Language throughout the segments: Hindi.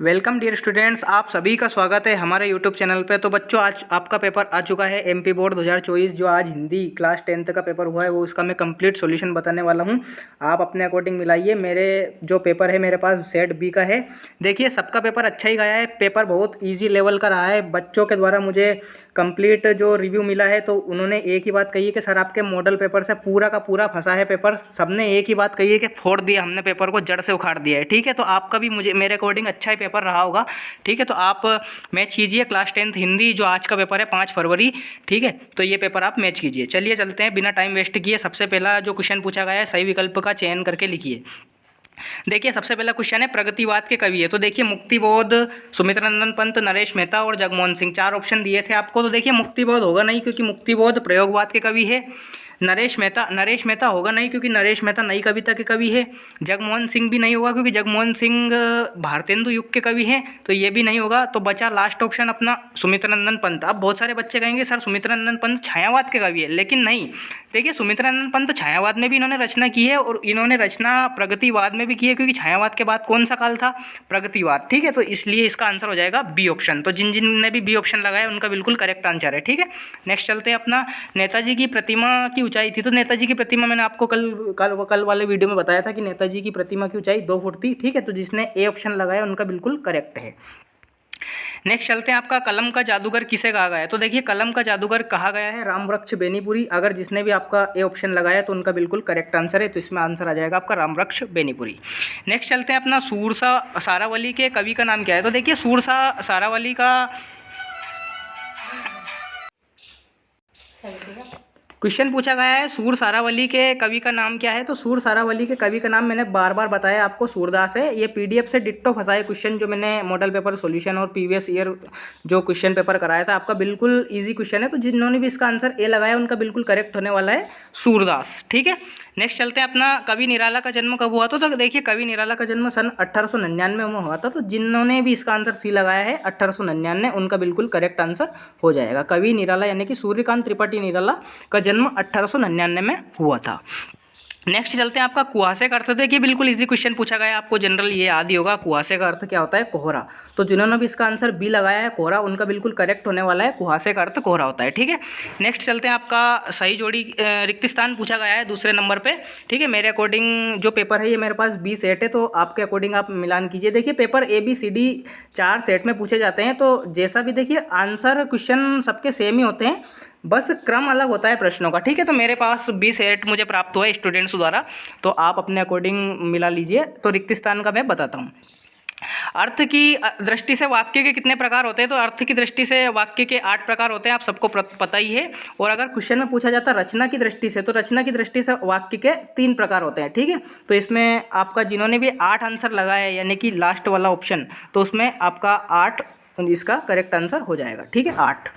वेलकम डियर स्टूडेंट्स, आप सभी का स्वागत है हमारे यूट्यूब चैनल पे। तो बच्चों, आज आपका पेपर आ चुका है एमपी बोर्ड 2024। जो आज हिंदी क्लास 10th का पेपर हुआ है वो उसका मैं कंप्लीट सॉल्यूशन बताने वाला हूँ। आप अपने अकॉर्डिंग मिलाइए। मेरे जो पेपर है मेरे पास सेट बी का है। देखिए, सबका पेपर अच्छा ही गया है। पेपर बहुत ईजी लेवल का रहा है। बच्चों के द्वारा मुझे कंप्लीट जो रिव्यू मिला है तो उन्होंने एक ही बात कही है कि सर आपके मॉडल पेपर से पूरा का पूरा फंसा है पेपर। सबने एक ही बात कही है कि फोड़ दिया हमने, पेपर को जड़ से उखाड़ दिया है। ठीक है, तो आपका भी मुझे मेरे अकॉर्डिंग अच्छा ही पेपर रहा होगा। ठीक है, तो आप मैच कीजिए क्लास 10th हिंदी, जो आज का पेपर है 5 फरवरी। ठीक है, तो ये पेपर आप मैच कीजिए। चलिए चलते हैं बिना टाइम वेस्ट किए। सबसे पहला जो क्वेश्चन पूछा गया है, सही विकल्प का चयन करके लिखिए। देखिए, सबसे पहला क्वेश्चन है प्रगतिवाद के कवि है। तो देखिए, मुक्तिबोध, सुमित्रानंद पंत, नरेश मेहता और जगमोहन सिंह, 4 ऑप्शन दिए थे आपको। तो देखिए, मुक्तिबोध होगा नहीं क्योंकि मुक्तिबोध प्रयोगवाद के कवि है। नरेश मेहता होगा नहीं क्योंकि नरेश मेहता नई कविता के कवि है। जगमोहन सिंह भी नहीं होगा क्योंकि जगमोहन सिंह भारतेंदु युग के कवि हैं, तो ये भी नहीं होगा। तो बचा लास्ट ऑप्शन अपना सुमित्रानंद पंत। अब बहुत सारे बच्चे कहेंगे सर सुमित्रानंद पंत छायावाद के कवि है, लेकिन नहीं। देखिए, सुमित्रानंद पंत छायावाद में भी इन्होंने रचना की है और इन्होंने रचना प्रगतिवाद में भी की है, क्योंकि छायावाद के बाद कौन सा काल था? प्रगतिवाद। ठीक है, तो इसलिए इसका आंसर हो जाएगा बी ऑप्शन। तो जिन जिन ने भी बी ऑप्शन लगाया उनका बिल्कुल करेक्ट आंसर है। ठीक है, नेक्स्ट चलते हैं अपना। नेताजी की प्रतिमा की ऊंचाई थी। तो नेताजी की प्रतिमा मैंने आपको कल वाले वीडियो में बताया था कि नेताजी की प्रतिमा की ऊंचाई 2 फुट थी। ठीक है, तो जिसने ए ऑप्शन लगाया उनका बिल्कुल करेक्ट है। नेक्स्ट चलते हैं आपका, कलम का जादूगर किसे कहा गया है। तो देखिए, कलम का जादूगर कहा गया है रामवृक्ष बेनीपुरी। अगर जिसने भी आपका ए ऑप्शन लगाया तो उनका बिल्कुल करेक्ट आंसर है, तो इसमें आंसर आ जाएगा आपका रामवृक्ष बेनीपुरी। नेक्स्ट चलते हैं अपना, सूरसा सारावली के कवि का नाम क्या है। तो देखिए, सूरसा सारावली का क्वेश्चन पूछा गया है, सूर सारावली के कवि का नाम क्या है। तो सूर सारावली के कवि का नाम मैंने बार बार बताया आपको, सूरदास है। ये पीडीएफ से डिट्टो फंसा है क्वेश्चन, जो मैंने मॉडल पेपर सॉल्यूशन और प्रीवियस ईयर जो क्वेश्चन पेपर कराया था आपका, बिल्कुल इजी क्वेश्चन है। तो जिन्होंने भी इसका आंसर ए लगाया उनका बिल्कुल करेक्ट होने वाला है सूरदास। ठीक है, नेक्स्ट चलते हैं अपना, कवि निराला का जन्म कब हुआ था। तो देखिए, कवि निराला का जन्म सन 1899 में हुआ था। तो जिन्होंने भी इसका आंसर सी लगाया है 1899, उनका बिल्कुल करेक्ट आंसर हो जाएगा। कवि निराला यानी कि सूर्यकांत त्रिपाठी निराला का जन्म 1899 में हुआ था। नेक्स्ट चलते हैं आपका, कुहासे का अर्थ। देखिए, बिल्कुल इजी क्वेश्चन पूछा गया है, आपको जनरल ये याद ही होगा। कुहासे का अर्थ क्या होता है? कोहरा। तो जिन्होंने भी इसका आंसर बी लगाया है कोहरा, उनका बिल्कुल करेक्ट होने वाला है। कुहासे का अर्थ कोहरा होता है। ठीक है, नेक्स्ट चलते हैं आपका, सही जोड़ी रिक्त स्थान पूछा गया है दूसरे नंबर पे। ठीक है, मेरे अकॉर्डिंग जो पेपर है ये मेरे पास 20 सेट है, तो आपके अकॉर्डिंग आप मिलान कीजिए। देखिए, पेपर ABCD 4 सेट में पूछे जाते हैं, तो जैसा भी देखिए आंसर क्वेश्चन सबके सेम ही होते हैं, बस क्रम अलग होता है प्रश्नों का। ठीक है, तो मेरे पास 20 सेट मुझे प्राप्त हुआ है स्टूडेंट्स द्वारा, तो आप अपने अकॉर्डिंग मिला लीजिए। तो रिक्त स्थान का मैं बताता हूँ। अर्थ की दृष्टि से वाक्य के कितने प्रकार होते हैं। तो अर्थ की दृष्टि से वाक्य के 8 प्रकार होते हैं, आप सबको पता ही है। और अगर क्वेश्चन में पूछा जाता है रचना की दृष्टि से, तो रचना की दृष्टि से वाक्य के 3 प्रकार होते हैं। ठीक है, तो इसमें आपका जिन्होंने भी 8 आंसर लगाया है, यानी कि लास्ट वाला ऑप्शन, तो उसमें आपका 8 इसका करेक्ट आंसर हो जाएगा। ठीक है, 8।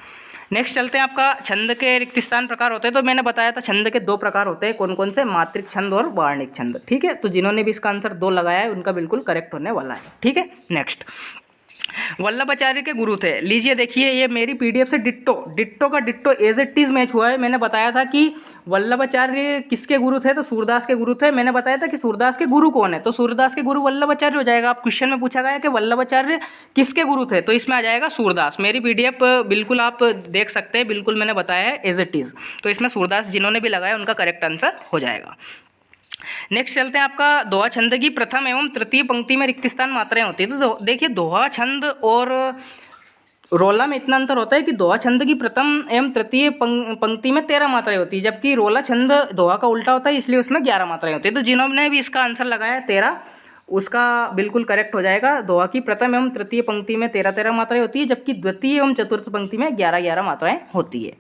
नेक्स्ट चलते हैं आपका, छंद के रिक्त स्थान प्रकार होते हैं। तो मैंने बताया था छंद के 2 प्रकार होते हैं, कौन कौन से? मात्रिक छंद और वार्णिक छंद। ठीक है, तो जिन्होंने भी इसका आंसर 2 लगाया है उनका बिल्कुल करेक्ट होने वाला है। ठीक है, नेक्स्ट, वल्लभाचार्य के गुरु थे। लीजिए देखिए, ये मेरी पीडीएफ से डिट्टो का ditto as it is match हुआ है। मैंने बताया था कि वल्लभाचार्य किसके गुरु थे, तो सूरदास के गुरु थे। मैंने बताया था कि सूरदास के गुरु कौन है, तो सूरदास के गुरु वल्लभाचार्य हो जाएगा। आप क्वेश्चन में पूछा गया कि वल्लभाचार्य किसके गुरु थे, तो इसमें आ जाएगा सूरदास। मेरी पीडीएफ बिल्कुल आप देख सकते हैं, बिल्कुल मैंने बताया है एज इट इज। तो इसमें सूरदास जिन्होंने भी लगाया उनका करेक्ट आंसर हो जाएगा। नेक्स्ट चलते हैं आपका, दोहा छंद की प्रथम एवं तृतीय पंक्ति में रिक्त स्थान मात्राएं होती है। तो देखिए, दोहा छंद और रोला में इतना अंतर होता है कि दोहा छंद की प्रथम एवं तृतीय पंक्ति में 13 मात्राएं होती है, जबकि रोला छंद दोहा का उल्टा होता है, इसलिए उसमें 11 मात्राएं होती है। तो जिन्होंने भी इसका आंसर लगाया 13, उसका बिल्कुल करेक्ट हो जाएगा। दोहा की प्रथम एवं तृतीय पंक्ति में 13 मात्राएं होती है, जबकि द्वितीय एवं चतुर्थ पंक्ति में 11 मात्राएं होती है।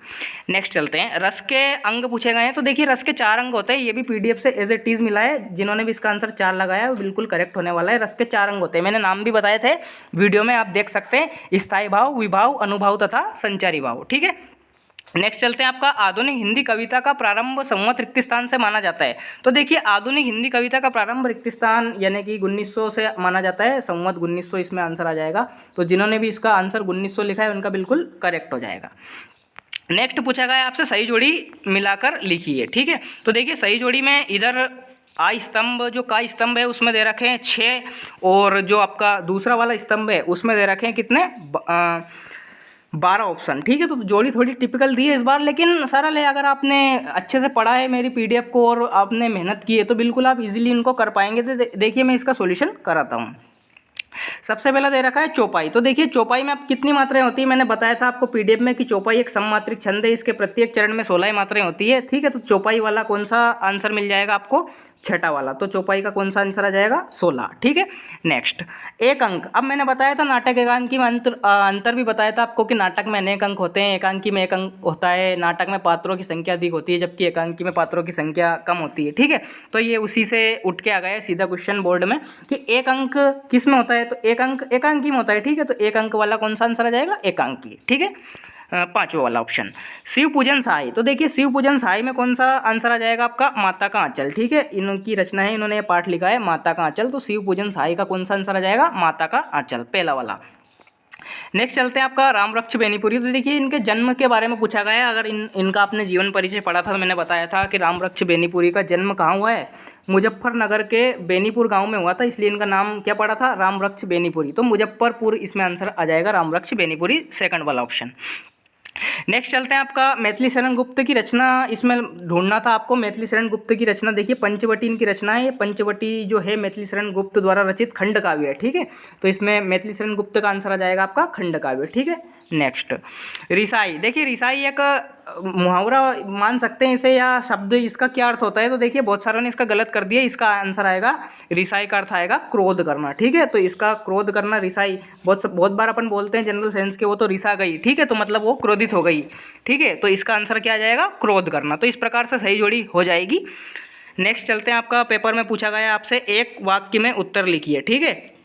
नेक्स्ट चलते हैं, रस के अंग पूछे गए हैं। तो देखिए, रस के 4 अंग होते हैं, ये भी पीडीएफ से एज इट इज मिला है। जिन्होंने भी इसका आंसर 4 लगाया है वो बिल्कुल करेक्ट होने वाला है। रस के 4 अंग होते हैं, मैंने नाम भी बताए थे वीडियो में, आप देख सकते हैं, स्थायी भाव, विभाव, अनुभाव तथा संचारी भाव। ठीक है, नेक्स्ट चलते हैं आपका, आधुनिक हिंदी कविता का प्रारंभ संवत रिक्त स्थान से माना जाता है। तो देखिए, आधुनिक हिंदी कविता का प्रारंभ रिक्त स्थान यानी कि 1900 से माना जाता है, संवत 1900 इसमें आंसर आ जाएगा। तो जिन्होंने भी इसका आंसर 1900 लिखा है उनका बिल्कुल करेक्ट हो जाएगा। नेक्स्ट पूछा गया है आपसे, सही जोड़ी मिलाकर लिखिए। ठीक है, तो देखिए, सही जोड़ी में इधर आ स्तंभ जो का स्तंभ है उसमें दे रखे हैं 6, और जो आपका दूसरा वाला स्तंभ है उसमें दे रखे हैं कितने 12 ऑप्शन। ठीक है, तो जोड़ी थोड़ी टिपिकल दी है इस बार, लेकिन सरल है। अगर आपने अच्छे से पढ़ा है मेरी पीडीएफ को और आपने मेहनत की है तो बिल्कुल आप इजीली इनको कर पाएंगे। तो देखिए मैं इसका सॉल्यूशन कराता हूँ। सबसे पहला दे रखा है चौपाई। तो देखिए चौपाई में अब कितनी मात्राएं होती है, मैंने बताया था आपको पीडीएफ में कि चौपाई एक सममात्रिक छंद है, इसके प्रत्येक चरण में 16 मात्राएं होती है। ठीक है, तो चौपाई वाला कौन सा आंसर मिल जाएगा आपको, छठा वाला। तो चौपाई का कौन सा आंसर आ जाएगा, 16। ठीक है, नेक्स्ट एक अंक। अब मैंने बताया था नाटक एकांकी में अंतर भी बताया था आपको कि नाटक में अनेक अंक होते हैं, एकांकी में एक अंक होता है। नाटक में पात्रों की संख्या अधिक होती है जबकि एकांकी में पात्रों की संख्या कम होती है। ठीक है, तो ये उसी से उठ के आ गया सीधा क्वेश्चन बोर्ड में कि एक अंक किस में होता है, तो एक अंक एकांकी में होता है। ठीक है, तो एक अंक वाला कौन सा आंसर आ जाएगा, एकांकी। ठीक है, पांचवा वाला ऑप्शन शिव पूजन सहाय। तो देखिए शिव पूजन सहाय में कौन सा आंसर आ जाएगा आपका, माता का आंचल। ठीक है, इनकी रचना है, इन्होंने पाठ लिखा है माता का आंचल। तो शिव पूजन सहाय का कौन सा आंसर आ जाएगा, माता का आंचल, पहला वाला। नेक्स्ट चलते हैं आपका रामवृक्ष बेनीपुरी। तो देखिए इनके जन्म के बारे में पूछा गया है। अगर इनका आपने जीवन परिचय पढ़ा था तो मैंने बताया था कि रामवृक्ष बेनीपुरी का जन्म कहाँ हुआ है, मुजफ्फरनगर के बेनीपुर गांव में हुआ था, इसलिए इनका नाम क्या पड़ा था, रामवृक्ष बेनीपुरी। तो मुजफ्फरपुर इसमें आंसर आ जाएगा रामवृक्ष बेनीपुरी, सेकंड वाला ऑप्शन। नेक्स्ट चलते हैं आपका मैथिली शरण गुप्त की रचना, इसमें ढूंढना था आपको मैथिली शरण गुप्त की रचना। देखिए पंचवटी इनकी रचना है, पंचवटी जो है मैथिली शरण गुप्त द्वारा रचित खंड काव्य है। ठीक है, तो इसमें मैथिली शरण गुप्त का आंसर आ जाएगा आपका खंड काव्य। ठीक है, नेक्स्ट रिसाई। देखिए रिसाई एक मुहावरा मान सकते हैं इसे, या शब्द, इसका क्या अर्थ होता है, तो देखिए बहुत सारों ने इसका गलत कर दिया। इसका आंसर आएगा रिसाई का अर्थ आएगा क्रोध करना। ठीक है, तो इसका क्रोध करना रिसाई, बहुत बार अपन बोलते हैं जनरल सेंस के वो तो रिसा गई। ठीक है, तो मतलब वो क्रोधित हो गई। ठीक है, तो इसका आंसर क्या आ जाएगा, क्रोध करना। तो इस प्रकार से सही जोड़ी हो जाएगी। नेक्स्ट चलते हैं आपका पेपर में पूछा गया आपसे एक वाक्य में उत्तर लिखिए। ठीक है,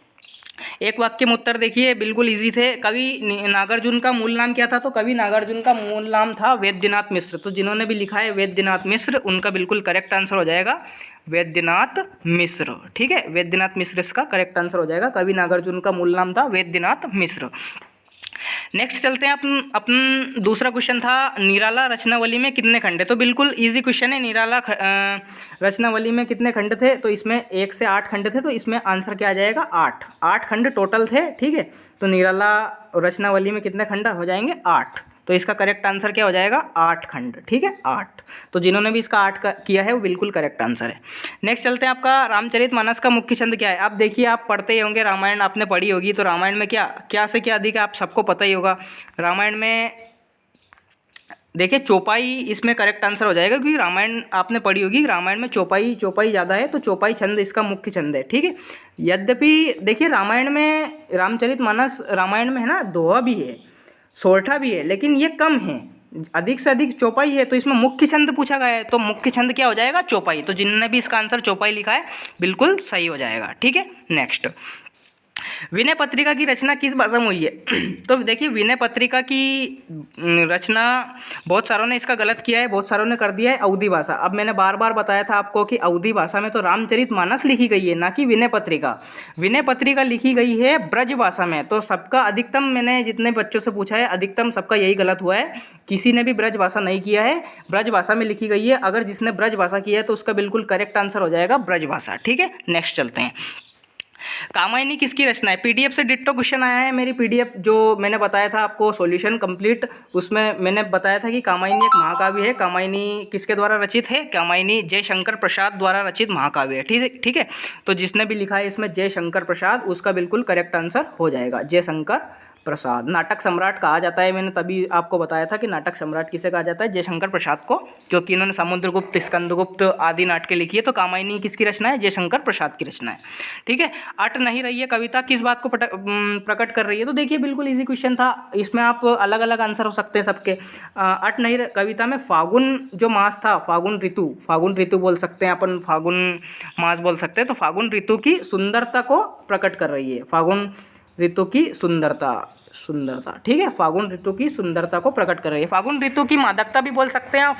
एक वाक्य में उत्तर देखिए बिल्कुल इजी थे। कवि नागार्जुन का मूल नाम क्या था, तो कवि नागार्जुन का मूल नाम था वैद्यनाथ मिश्र। तो जिन्होंने भी लिखा है वैद्यनाथ मिश्र, उनका बिल्कुल करेक्ट आंसर हो जाएगा वैद्यनाथ मिश्र। ठीक है, वैद्यनाथ मिश्र इसका करेक्ट आंसर हो जाएगा। कवि नागार्जुन का मूल नाम था वैद्यनाथ मिश्र। नेक्स्ट चलते हैं अपन दूसरा क्वेश्चन था निराला रचनावली में कितने खंड है। तो बिल्कुल इजी क्वेश्चन है। निराला रचनावली में कितने खंड थे, तो इसमें 1 से 8 खंड थे। तो इसमें आंसर क्या आ जाएगा, 8 खंड टोटल थे। ठीक है, तो निराला रचनावली में कितने खंड हो जाएंगे, 8। तो इसका करेक्ट आंसर क्या हो जाएगा, 8 खंड। ठीक है, 8। तो जिन्होंने भी इसका 8 किया है वो बिल्कुल करेक्ट आंसर है। नेक्स्ट चलते हैं आपका रामचरितमानस का मुख्य छंद क्या है। आप देखिए आप पढ़ते ही होंगे, रामायण आपने पढ़ी होगी, तो रामायण में क्या से क्या अधिक है आप सबको पता ही होगा। रामायण में देखिए चौपाई इसमें करेक्ट आंसर हो जाएगा, क्योंकि रामायण आपने पढ़ी होगी, रामायण में चौपाई ज़्यादा है, तो चौपाई छंद इसका मुख्य छंद है। ठीक है, यद्यपि देखिए रामायण में रामचरितमानस रामायण में है ना, दोहा भी है, सोरठा भी है, लेकिन ये कम है, अधिक से अधिक चौपाई है। तो इसमें मुख्य छंद पूछा गया है, तो मुख्य छंद क्या हो जाएगा, चौपाई। तो जिन्होंने भी इसका आंसर चौपाई लिखा है बिल्कुल सही हो जाएगा। ठीक है, नेक्स्ट विनय पत्रिका की रचना किस भाषा में हुई है। तो देखिए विनय पत्रिका की रचना बहुत सारों ने इसका गलत किया है, बहुत सारों ने कर दिया है अवधी भाषा। अब मैंने बार बार बताया था आपको कि अवधी भाषा में तो रामचरितमानस लिखी गई है, ना कि विनय पत्रिका। विनय पत्रिका लिखी गई है ब्रज भाषा में। तो सबका अधिकतम, मैंने जितने बच्चों से पूछा है अधिकतम सबका यही गलत हुआ है, किसी ने भी ब्रज भाषा नहीं किया है, ब्रज भाषा में लिखी गई है। अगर जिसने ब्रज भाषा किया है तो उसका बिल्कुल करेक्ट आंसर हो जाएगा ब्रज भाषा। ठीक है, नेक्स्ट चलते हैं। कामायनी किसकी रचना है। पीडीएफ से डिट्टो क्वेश्चन आया है मेरी पीडीएफ, जो मैंने बताया था आपको सॉल्यूशन कंप्लीट, उसमें मैंने बताया था कि कामायनी एक महाकाव्य है। कामायनी किसके द्वारा रचित है, कामायनी जयशंकर प्रसाद द्वारा रचित महाकाव्य है। ठीक है, तो जिसने भी लिखा है इसमें जयशंकर प्रसाद, उसका बिल्कुल करेक्ट आंसर हो जाएगा जयशंकर प्रसाद। नाटक सम्राट कहा जाता है, मैंने तभी आपको बताया था कि नाटक सम्राट किसे कहा जाता है, जयशंकर प्रसाद को, क्योंकि इन्होंने समुद्रगुप्त, स्कंदगुप्त आदि नाटकें लिखी है। तो कामायनी किसकी रचना है, जयशंकर प्रसाद की रचना है। ठीक है, अट नहीं रही है कविता किस बात को प्रकट कर रही है। तो देखिए बिल्कुल इजी क्वेश्चन था, इसमें आप अलग अलग आंसर हो सकते हैं सबके। अट नहीं कविता में फागुन जो मास था, फागुन ऋतु बोल सकते हैं अपन, फागुन मास बोल सकते हैं। तो फागुन ऋतु की सुंदरता को प्रकट कर रही है, फागुन ऋतु की सुंदरता। ठीक है, फागुन ऋतु की सुंदरता को प्रकट कर रही है। फागुन ऋतु की मादकता भी बोल सकते हैं,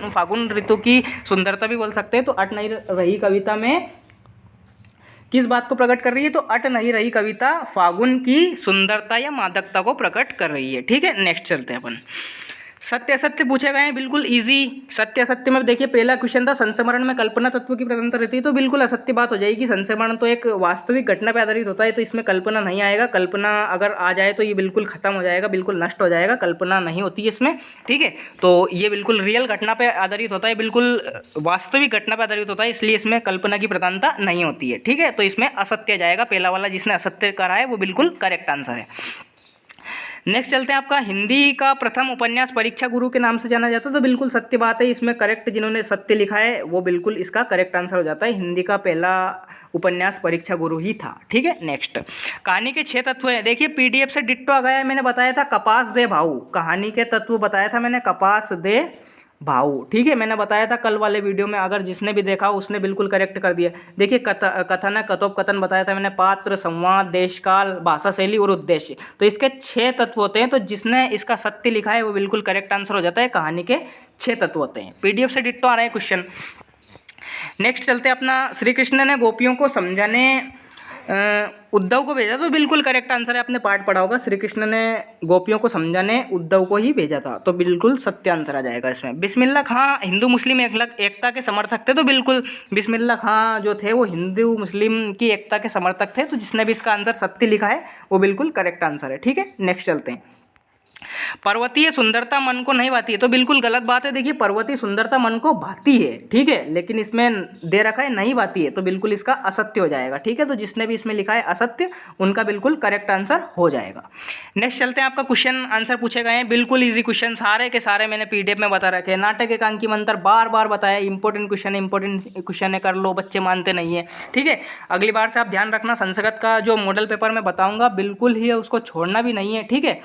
फागुन ऋतु की सुंदरता भी बोल सकते हैं। तो अट नहीं रही कविता में किस बात को प्रकट कर रही है, तो अट नहीं रही कविता फागुन की सुंदरता या मादकता को प्रकट कर रही है। ठीक है, नेक्स्ट चलते हैं अपन। सत्य असत्य पूछे गए हैं, बिल्कुल इजी। सत्य असत्य में देखिए पहला क्वेश्चन था संस्मरण में कल्पना तत्व की प्रधानता रहती है, तो बिल्कुल असत्य बात हो जाएगी। संस्मरण तो एक वास्तविक घटना पर आधारित होता है, तो इसमें कल्पना नहीं आएगा। कल्पना अगर आ जाए तो ये बिल्कुल खत्म हो जाएगा, बिल्कुल नष्ट हो जाएगा, कल्पना नहीं होती है इसमें, ठीक है। तो ये बिल्कुल रियल घटना पर आधारित होता है, बिल्कुल वास्तविक घटना पर आधारित होता है, इसलिए इसमें कल्पना की प्रधानता नहीं होती है, ठीक है। तो इसमें असत्य जाएगा, पहला वाला जिसने असत्य करा है वो बिल्कुल करेक्ट आंसर है। नेक्स्ट चलते हैं, आपका हिंदी का प्रथम उपन्यास परीक्षा गुरु के नाम से जाना जाता है, तो बिल्कुल सत्य बात है, इसमें करेक्ट जिन्होंने सत्य लिखा है वो बिल्कुल इसका करेक्ट आंसर हो जाता है। हिंदी का पहला उपन्यास परीक्षा गुरु ही था, ठीक है। नेक्स्ट, कहानी के 6 तत्व हैं। देखिए पीडीएफ से डिट्टो आ गया है, मैंने बताया था कपास दे भाऊ, कहानी के तत्व बताया था मैंने, कपास दे भाऊ, ठीक है। मैंने बताया था कल वाले वीडियो में, अगर जिसने भी देखा उसने बिल्कुल करेक्ट कर दिया। देखिए कथन कथोपकथन बताया था मैंने, पात्र, संवाद, देशकाल, भाषा शैली और उद्देश्य, तो इसके 6 तत्व होते हैं। तो जिसने इसका सत्य लिखा है वो बिल्कुल करेक्ट आंसर हो जाता है। कहानी के 6 तत्व होते हैं। पीडीएफ से डिट्टो आ रहा है क्वेश्चन। नेक्स्ट चलते हैं, अपना श्री कृष्ण ने गोपियों को समझाने उद्धव को भेजा, तो बिल्कुल करेक्ट आंसर है, आपने पाठ पढ़ा होगा। श्री कृष्ण ने गोपियों को समझाने उद्धव को ही भेजा था, तो बिल्कुल सत्य आंसर आ जाएगा इसमें। बिस्मिल्लाह खां हिंदू मुस्लिम एकता के समर्थक थे, तो बिल्कुल बिस्मिल्लाह खां जो थे वो हिंदू मुस्लिम की एकता के समर्थक थे, तो जिसने भी इसका आंसर सत्य लिखा है वो बिल्कुल करेक्ट आंसर है, ठीक है। नेक्स्ट चलते हैं, पर्वतीय सुंदरता मन को नहीं भाती है, तो बिल्कुल गलत बात है। देखिए पर्वतीय सुंदरता मन को भाती है, ठीक है, लेकिन इसमें दे रखा है नहीं भाती है, तो बिल्कुल इसका असत्य हो जाएगा, ठीक है। तो जिसने भी इसमें लिखा है असत्य, उनका बिल्कुल करेक्ट आंसर हो जाएगा। नेक्स्ट चलते हैं, आपका क्वेश्चन आंसर पूछे गए हैं, बिल्कुल ईजी क्वेश्चन सारे के सारे मैंने पीडीएफ में बता रखे हैं। नाटक एकांकी मंत्र बार बार बताया, इंपॉर्टेंट क्वेश्चन है, कर लो, बच्चे मानते नहीं है, ठीक है। अगली बार से आप ध्यान रखना, संस्कृत का जो मॉडल पेपर में बताऊंगा बिल्कुल ही है, उसको छोड़ना भी नहीं है, ठीक है।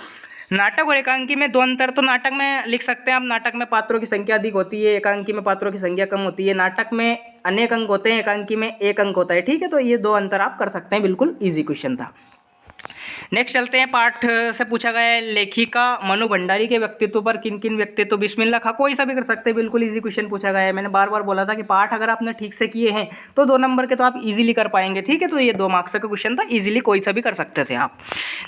नाटक और एकांकी में 2 अंतर, तो नाटक में लिख सकते हैं आप, नाटक में पात्रों की संख्या अधिक होती है, एकांकी में पात्रों की संख्या कम होती है। नाटक में अनेक अंक होते हैं, एकांकी में 1 अंक होता है, ठीक है। तो ये 2 अंतर आप कर सकते हैं, बिल्कुल ईजी क्वेश्चन था। नेक्स्ट चलते हैं, पाठ से पूछा गया है, लेखिका मनु भंडारी के व्यक्तित्व पर किन किन व्यक्तित्व, बिस्मिल्लाह खां, कोई सा भी कर सकते हैं, बिल्कुल इजी क्वेश्चन पूछा गया है। मैंने बार बार बोला था कि पाठ अगर आपने ठीक से किए हैं तो 2 नंबर के तो आप इजीली कर पाएंगे, ठीक है। तो ये 2 मार्क्स का क्वेश्चन था, इजीली कोई सा भी कर सकते थे आप।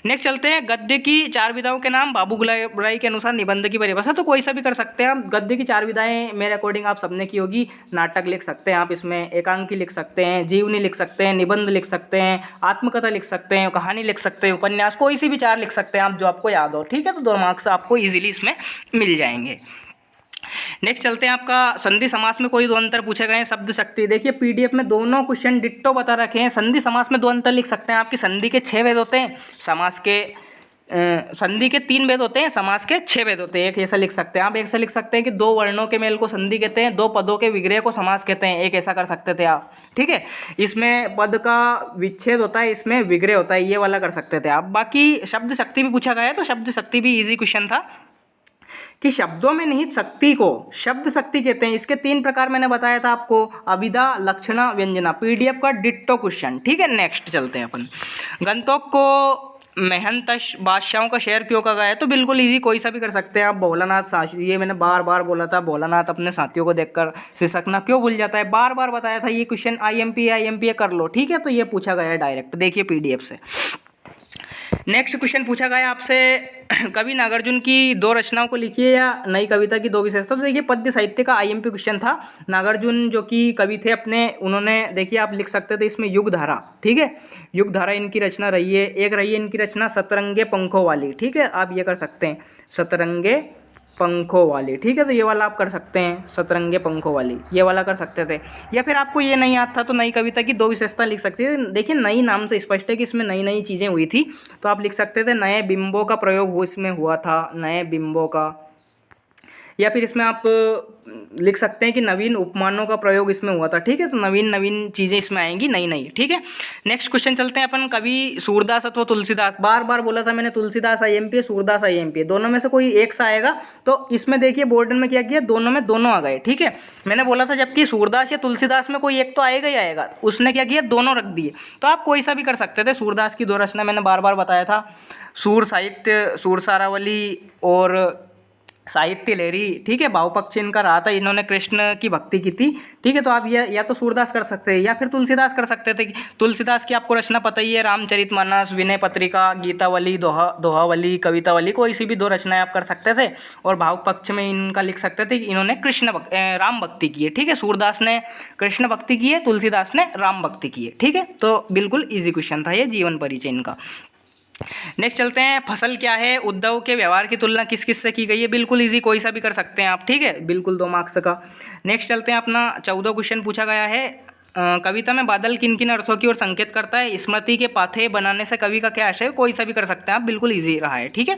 नेक्स्ट चलते हैं, गद्य की 4 विधाओं के नाम, बाबू गुलाबराय के अनुसार निबंध की परिभाषा, तो कोई सा भी कर सकते हैं आप। गद्य की 4 विधाएं मेरे अकॉर्डिंग आप सबने की होगी। नाटक लिख सकते हैं आप, इसमें एकांकी लिख सकते हैं, जीवनी लिख सकते हैं, निबंध लिख सकते हैं, आत्मकथा लिख सकते हैं, कहानी लिख सकते हैं, उपन्यास, कोई सी भी 4 लिख सकते हैं आप जो आपको याद हो, ठीक है। तो 2 मार्क्स आपको इजीली इसमें मिल जाएंगे। नेक्स्ट चलते हैं, आपका संधि समास में कोई 2 अंतर पूछे गए हैं, शब्द शक्ति। देखिए पीडीएफ में दोनों क्वेश्चन डिट्टो बता रखे हैं। संधि समास में 2 अंतर लिख सकते हैं, आपकी संधि के 6 भेद होते हैं, समास के संधि के 3 भेद होते हैं, समास के 6 भेद होते हैं। एक ऐसा लिख सकते हैं आप, एक ऐसा लिख सकते हैं कि 2 वर्णों के मेल को संधि कहते हैं, 2 पदों के विग्रह को समास कहते हैं, एक ऐसा कर सकते थे आप, ठीक है। इसमें पद का विच्छेद होता है, इसमें विग्रह होता है, ये वाला कर सकते थे आप। बाकी शब्द शक्ति भी पूछा गया है, तो शब्द शक्ति भी ईजी क्वेश्चन था कि शब्दों में निहित शक्ति को शब्द शक्ति कहते हैं। इसके 3 प्रकार मैंने बताया था आपको, अभिधा, लक्षणा, व्यंजना, पीडीएफ का डिट्टो क्वेश्चन, ठीक है। नेक्स्ट चलते हैं अपन, गंतोक को मेहनतश बादशाहों का शहर क्यों कहा गया है, तो बिल्कुल इजी कोई सा भी कर सकते हैं आप। भोलानाथ शास्त्री, ये मैंने बार बार बोला था, भोलानाथ अपने साथियों को देखकर सिसकना क्यों भूल जाता है, बार बार बताया था। ये क्वेश्चन आईएमपी कर लो, ठीक है। तो ये पूछा गया है डायरेक्ट, देखिए पीडीएफ से। नेक्स्ट क्वेश्चन पूछा गया आपसे, कवि नागार्जुन की 2 रचनाओं को लिखिए या नई कविता की 2 विशेषता। तो देखिए पद्य साहित्य का आईएमपी क्वेश्चन था। नागार्जुन जो कि कवि थे अपने, उन्होंने देखिए आप लिख सकते थे इसमें युगधारा, ठीक है। युगधारा इनकी रचना रही है। एक रही है इनकी रचना सतरंगे पंखों वाली, ठीक है, आप ये कर सकते हैं, सतरंगे पंखों वाली, ठीक है। तो ये वाला आप कर सकते हैं, सतरंगे पंखों वाली, ये वाला कर सकते थे। या फिर आपको ये नहीं याद था तो नई कविता की 2 विशेषता लिख सकते थे। देखिए नई नाम से स्पष्ट है कि इसमें नई नई चीज़ें हुई थी, तो आप लिख सकते थे नए बिंबों का प्रयोग इसमें हुआ था, नए बिंबों का। या फिर इसमें आप लिख सकते हैं कि नवीन उपमानों का प्रयोग इसमें हुआ था, ठीक है। तो नवीन नवीन चीज़ें इसमें आएंगी, नई नई, ठीक है। नेक्स्ट क्वेश्चन चलते हैं अपन, कवि सूरदास अथवा तुलसीदास। बार बार बोला था मैंने, तुलसीदास आईएमपी, सूरदास आईएमपी, दोनों में से कोई एक सा आएगा। तो इसमें देखिए बोर्ड में क्या किया, दोनों में दोनों आ गए, ठीक है। मैंने बोला था जबकि सूरदास या तुलसीदास में कोई एक तो आएगा ही आएगा, उसने क्या किया, दोनों रख दिए। तो आप कोई सा भी कर सकते थे। सूरदास की 2 रचना मैंने बार बार बताया था, सूर साहित्य, सूर सारावली और साहित्य लहरी, ठीक है, भावपक्ष इनका रहा था, इन्होंने कृष्ण की भक्ति की थी, ठीक है। तो आप या तो सूरदास कर सकते हैं या फिर तुलसीदास कर सकते थे। तुलसीदास की आपको रचना पता ही है, रामचरितमानस, विनय पत्रिका, गीतावली, दोहावली, कवितावली, कोई सी भी 2 रचनाएं आप कर सकते थे। और भावपक्ष में इनका लिख सकते थे कि इन्होंने राम भक्ति की है, ठीक है। सूरदास ने कृष्ण भक्ति की है, तुलसीदास ने राम भक्ति की है, ठीक है। तो बिल्कुल ईजी क्वेश्चन था ये, जीवन परिचय इनका। नेक्स्ट चलते हैं, फसल क्या है, उद्धव के व्यवहार की तुलना किस किस से की गई है। बिल्कुल इजी, कोई सा भी कर सकते हैं आप, ठीक है, बिल्कुल 2 मार्क्स का। नेक्स्ट चलते हैं, अपना 14 क्वेश्चन पूछा गया है, कविता में बादल किन किन अर्थों की ओर संकेत करता है। स्मृति के पाथे बनाने से कवि का क्या आशय है, कोई सा भी कर सकते हैं आप, बिल्कुल इजी रहा है, ठीक है।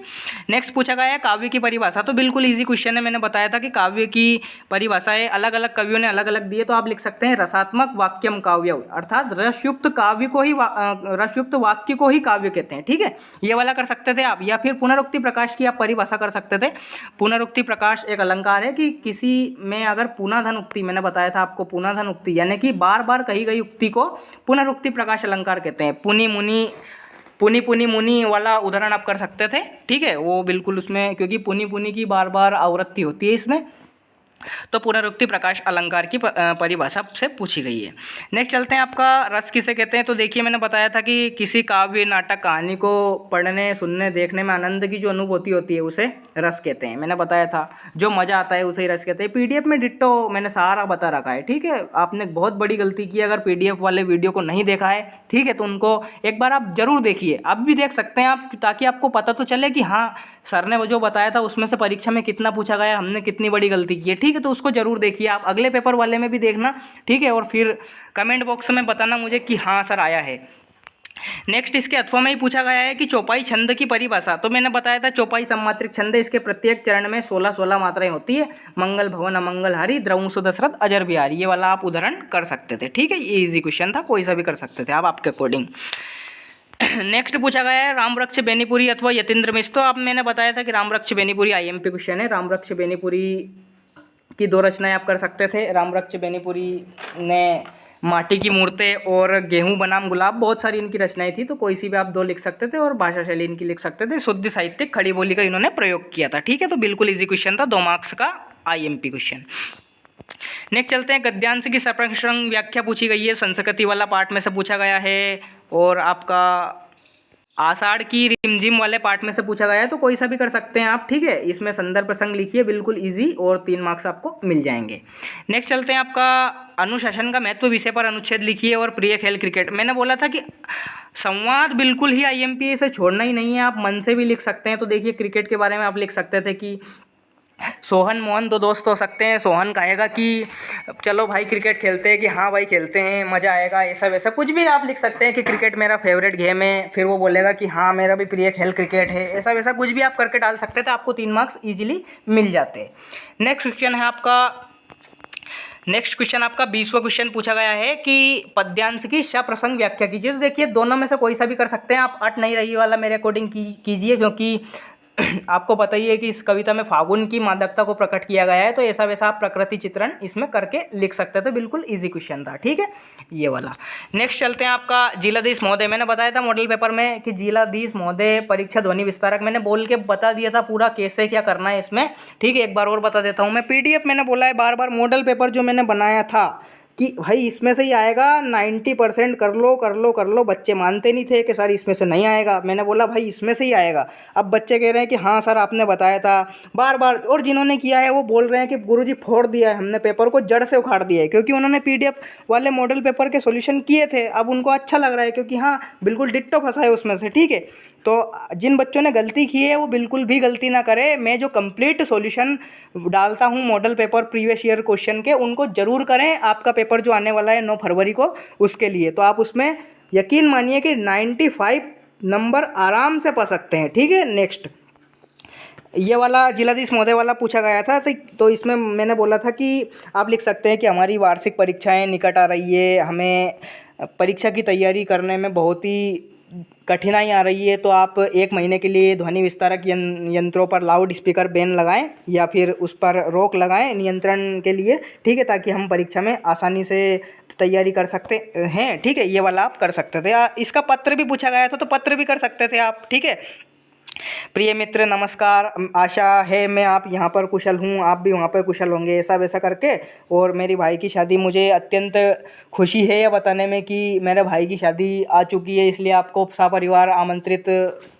नेक्स्ट पूछा गया है, काव्य की परिभाषा, तो बिल्कुल इजी क्वेश्चन है, मैंने बताया था कि काव्य की परिभाषाएं अलग अलग कवियों ने अलग अलग दी है। तो आप लिख सकते हैं रसात्मक वाक्यम काव्य, अर्थात रसयुक्त काव्य को ही रसयुक्त वाक्य को ही काव्य कहते हैं, ठीक है, ये वाला कर सकते थे आप। या फिर पुनरुक्ति प्रकाश की आप परिभाषा कर सकते थे। पुनरुक्ति प्रकाश एक अलंकार है कि किसी में अगर पुनर्धन उक्ति, मैंने बताया था आपको, पुनर्धन उक्ति यानी कि बार बार कही गई उक्ति को पुनरुक्ति प्रकाश अलंकार कहते हैं। पुनि पुनि मुनि वाला उदाहरण आप कर सकते थे, ठीक है, वो बिल्कुल उसमें, क्योंकि पुनि पुनि की बार बार आवृत्ति होती है इसमें, तो पुनरुक्ति प्रकाश अलंकार की परिभाषा से पूछी गई है। नेक्स्ट चलते हैं, आपका रस किसे कहते हैं। तो देखिए, मैंने बताया था कि किसी काव्य, नाटक, कहानी को पढ़ने, सुनने, देखने में आनंद की जो अनुभूति होती है उसे रस कहते हैं। मैंने बताया था जो मज़ा आता है उसे ही रस कहते हैं। पीडीएफ में डिट्टो मैंने सारा बता रखा है, ठीक है। आपने बहुत बड़ी गलती की अगर पीडीएफ वाले वीडियो को नहीं देखा है, ठीक है, तो उनको एक बार आप जरूर देखिए, अब भी देख सकते हैं आप, ताकि आपको पता तो चले कि हाँ, सर ने वो जो बताया था उसमें से परीक्षा में कितना पूछा गया, हमने कितनी बड़ी गलती की है, ठीक है। तो उसको जरूर देखिए आप, अगले पेपर वाले में भी देखना, ठीक है, और फिर कमेंट बॉक्स में बताना मुझे कि हाँ सर आया है। नेक्स्ट इसके अथवा में ही पूछा गया है कि चौपाई छंद की परिभाषा। तो मैंने बताया था चौपाई सम्मात्रिक छंद है, इसके प्रत्येक चरण में 16 मात्राएं होती है। मंगल भवन, अमंगलहारी, द्रवंसु दशरथ, अजर बिहारी, ये वाला आप उदाहरण कर सकते थे, ठीक है। ये इजी क्वेश्चन था, कोई सा भी कर सकते थे आप आपके अकॉर्डिंग। नेक्स्ट पूछा गया है रामवृक्ष बेनीपुरी अथवा यतीन्द्र मिश्र। तो आप, मैंने बताया था कि रामवृक्ष बेनीपुरी आईएमपी क्वेश्चन है। रामवृक्ष बेनीपुरी की 2 रचनाएं आप कर सकते थे। रामवृक्ष बेनीपुरी ने माटी की मूर्तें और गेहूं बनाम गुलाब, बहुत सारी इनकी रचनाएं थी, तो कोई सी भी आप 2 लिख सकते थे और भाषा शैली इनकी लिख सकते थे। शुद्ध साहित्यिक खड़ी बोली का इन्होंने प्रयोग किया था, ठीक है। तो बिल्कुल इजी क्वेश्चन था, 2 मार्क्स का आईएमपी क्वेश्चन। नेक्स्ट चलते हैं, गद्यांश की सप्रसंग व्याख्या पूछी गई है, संस्कृति वाला पार्ट में से पूछा गया है, और आपका आषाढ़ की रिमझिम वाले पार्ट में से पूछा गया है। तो कोई सा भी कर सकते हैं आप, ठीक है। इसमें संदर्भ प्रसंग लिखिए, बिल्कुल इजी, और 3 मार्क्स आपको मिल जाएंगे। नेक्स्ट चलते हैं, आपका अनुशासन का महत्व विषय पर अनुच्छेद लिखिए, और प्रिय खेल क्रिकेट। मैंने बोला था कि संवाद बिल्कुल ही आईएमपी से छोड़ना ही नहीं है, आप मन से भी लिख सकते हैं। तो देखिए, क्रिकेट के बारे में आप लिख सकते थे कि सोहन मोहन 2 दोस्त हो सकते हैं। सोहन कहेगा कि चलो भाई क्रिकेट खेलते हैं, कि हाँ भाई खेलते हैं, मज़ा आएगा, ऐसा वैसा कुछ भी आप लिख सकते हैं कि क्रिकेट मेरा फेवरेट गेम है। फिर वो बोलेगा कि हाँ मेरा भी प्रिय खेल क्रिकेट है, ऐसा वैसा कुछ भी आप करके डाल सकते थे, आपको 3 मार्क्स ईजिली मिल जाते। नेक्स्ट क्वेश्चन है आपका, नेक्स्ट क्वेश्चन आपका 20वां क्वेश्चन पूछा गया है कि पद्यांश की सप्रसंग व्याख्या कीजिए। तो देखिए, दोनों में से कोई सा भी कर सकते हैं आप, अट नहीं रही वाला मेरे अकॉर्डिंग कीजिए, क्योंकि आपको पता ही है कि इस कविता में फागुन की मादकता को प्रकट किया गया है। तो ऐसा वैसा आप प्रकृति चित्रण इसमें करके लिख सकते थे, बिल्कुल इजी क्वेश्चन था, ठीक है, ये वाला। नेक्स्ट चलते हैं, आपका जिलाधीश महोदय। मैंने बताया था मॉडल पेपर में कि जिलाधीश महोदय परीक्षा ध्वनि विस्तारक, मैंने बोल के बता दिया था पूरा कैसे क्या करना है इसमें, ठीक है। एक बार और बता देता हूँ मैं, पीडीएफ मैंने बोला है बार बार, मॉडल पेपर जो मैंने बनाया था कि भाई इसमें से ही आएगा, 90% कर लो कर लो कर लो। बच्चे मानते नहीं थे कि सर इसमें से नहीं आएगा, मैंने बोला भाई इसमें से ही आएगा। अब बच्चे कह रहे हैं कि हाँ सर आपने बताया था बार बार, और जिन्होंने किया है वो बोल रहे हैं कि गुरुजी फोड़ दिया है हमने, पेपर को जड़ से उखाड़ दिया है, क्योंकि उन्होंने पीडीएफ वाले मॉडल पेपर के सॉल्यूशन किए थे। अब उनको अच्छा लग रहा है, क्योंकि हाँ बिल्कुल डिट्टो फंसा है उसमें से, ठीक है। तो जिन बच्चों ने गलती की है वो बिल्कुल भी गलती ना करे। मैं जो कंप्लीट सॉल्यूशन डालता हूँ model paper previous year question के, उनको ज़रूर करें। आपका पेपर जो आने वाला है 9 फरवरी को, उसके लिए तो आप उसमें यकीन मानिए कि 95 नंबर आराम से पा सकते हैं, ठीक है। नेक्स्ट ये वाला जिलाधीश महोदय वाला पूछा गया था, तो इसमें मैंने बोला था कि आप लिख सकते हैं कि हमारी वार्षिक परीक्षाएं निकट आ रही है, हमें परीक्षा की तैयारी करने में बहुत ही कठिनाई आ रही है, तो आप 1 महीने के लिए ध्वनि विस्तारक यंत्रों पर लाउड स्पीकर बैन लगाएं, या फिर उस पर रोक लगाएं नियंत्रण के लिए, ठीक है, ताकि हम परीक्षा में आसानी से तैयारी कर सकते हैं, ठीक है। ये वाला आप कर सकते थे। इसका पत्र भी पूछा गया था, तो पत्र भी कर सकते थे आप, ठीक है। प्रिय मित्र नमस्कार, आशा है मैं आप यहाँ पर कुशल हूँ, आप भी वहाँ पर कुशल होंगे, ऐसा वैसा करके। और मेरी भाई की शादी, मुझे अत्यंत खुशी है यह बताने में कि मेरे भाई की शादी आ चुकी है, इसलिए आपको सपरिवार आमंत्रित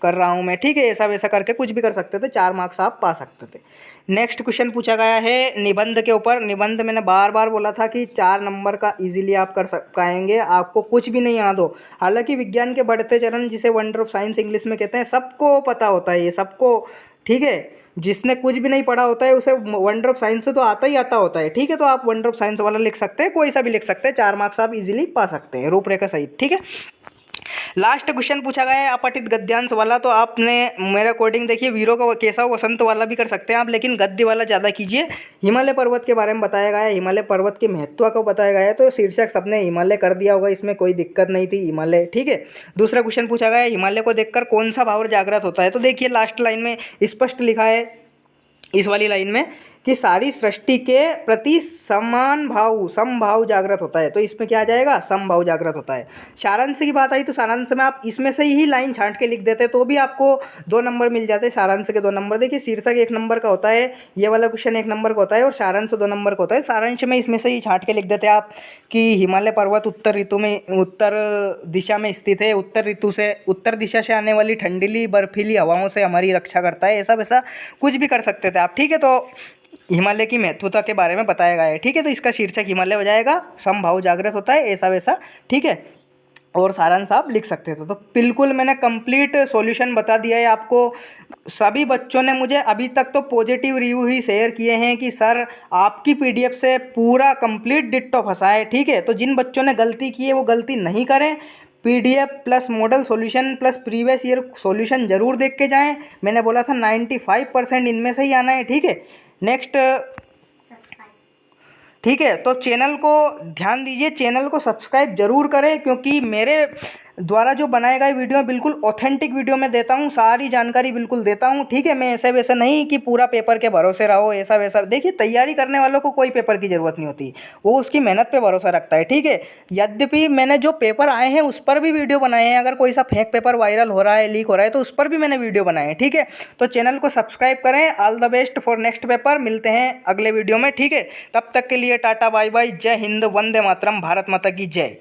कर रहा हूँ मैं, ठीक है। ऐसा वैसा करके कुछ भी कर सकते थे, 4 मार्क्स आप पा सकते थे। नेक्स्ट क्वेश्चन पूछा गया है निबंध के ऊपर। निबंध मैंने बार बार बोला था कि 4 नंबर का इजीली आप कर पाएंगे, आपको कुछ भी नहीं याद हो। हालांकि विज्ञान के बढ़ते चरण, जिसे वंडर ऑफ साइंस इंग्लिश में कहते हैं, सबको पता होता है ये, सबको, ठीक है। जिसने कुछ भी नहीं पढ़ा होता है उसे वंडर ऑफ साइंस तो आता ही आता होता है, ठीक है। तो आप वंडर ऑफ साइंस वाला लिख सकते हैं, कोई सा भी लिख सकते हैं, 4 मार्क्स आप इजीली पा सकते हैं रूपरेखा सहित, ठीक है। लास्ट क्वेश्चन पूछा गया है अपठित गद्यांश वाला। तो आपने मेरे अकॉर्डिंग देखिए, वीरों का केशव वसंत वाला भी कर सकते हैं आप, लेकिन गद्य वाला ज़्यादा कीजिए। हिमालय पर्वत के बारे में बताया गया है, हिमालय पर्वत के महत्व को बताया गया है, तो शीर्षक सबने हिमालय कर दिया होगा, इसमें कोई दिक्कत नहीं थी, हिमालय, ठीक है। दूसरा क्वेश्चन पूछा गया है हिमालय को देखकर कौन सा भाव जागृत होता है। तो देखिए लास्ट लाइन में स्पष्ट लिखा है, इस वाली लाइन में, कि सारी सृष्टि के प्रति समान भाव, समभाव जागृत होता है। तो इसमें क्या आ जाएगा, समभाव जागृत होता है। सारांश की बात आई तो सारांश में आप इसमें से ही लाइन छांट के लिख देते तो भी आपको 2 नंबर मिल जाते, सारांश के 2 नंबर। देखिए शीर्षक 1 नंबर का होता है, ये वाला क्वेश्चन 1 नंबर का होता है, और सारांश 2 नंबर का होता है। सारांश में इसमें से ही छांट के लिख देते आप कि हिमालय पर्वत उत्तर ऋतु में, उत्तर दिशा में स्थित है, उत्तर दिशा से आने वाली ठंडीली बर्फीली हवाओं से हमारी रक्षा करता है, ऐसा वैसा कुछ भी कर सकते थे आप, ठीक है। तो हिमालय की महत्वता के बारे में बताया गया है, ठीक है। तो इसका शीर्षक हिमालय हो जाएगा, समभाव जागृत होता है, ऐसा वैसा, ठीक है। और सारांश आप लिख सकते थे। तो बिल्कुल मैंने कंप्लीट सॉल्यूशन बता दिया है आपको। सभी बच्चों ने मुझे अभी तक तो पॉजिटिव रिव्यू ही शेयर किए हैं कि सर आपकी पीडीएफ से पूरा कंप्लीट डिट्टो फंसा है, ठीक है। तो जिन बच्चों ने गलती की है वो गलती नहीं करें, PDF plus model solution plus previous year solution जरूर देख के जाएं। मैंने बोला था 95% इनमें से ही आना है, ठीक है। नेक्स्ट, ठीक है। तो चैनल को ध्यान दीजिए, चैनल को सब्सक्राइब जरूर करें, क्योंकि मेरे द्वारा जो बनाए गए वीडियो बिल्कुल ऑथेंटिक वीडियो में देता हूँ, सारी जानकारी बिल्कुल देता हूँ, ठीक है। मैं ऐसे वैसे नहीं कि पूरा पेपर के भरोसे रहो, ऐसा वैसा। देखिए तैयारी करने वालों को कोई पेपर की ज़रूरत नहीं होती, वो उसकी मेहनत पे भरोसा रखता है, ठीक है। यद्यपि मैंने जो पेपर आए हैं उस पर भी वीडियो बनाए हैं, अगर कोई सा फेक पेपर वायरल हो रहा है, लीक हो रहा है, तो उस पर भी मैंने वीडियो बनाए हैं, ठीक है। तो चैनल को सब्सक्राइब करें। All the best for next paper, मिलते हैं अगले वीडियो में, ठीक है। तब तक के लिए टाटा बाय बाय, जय हिंद, वंदे मातरम, भारत माता की जय।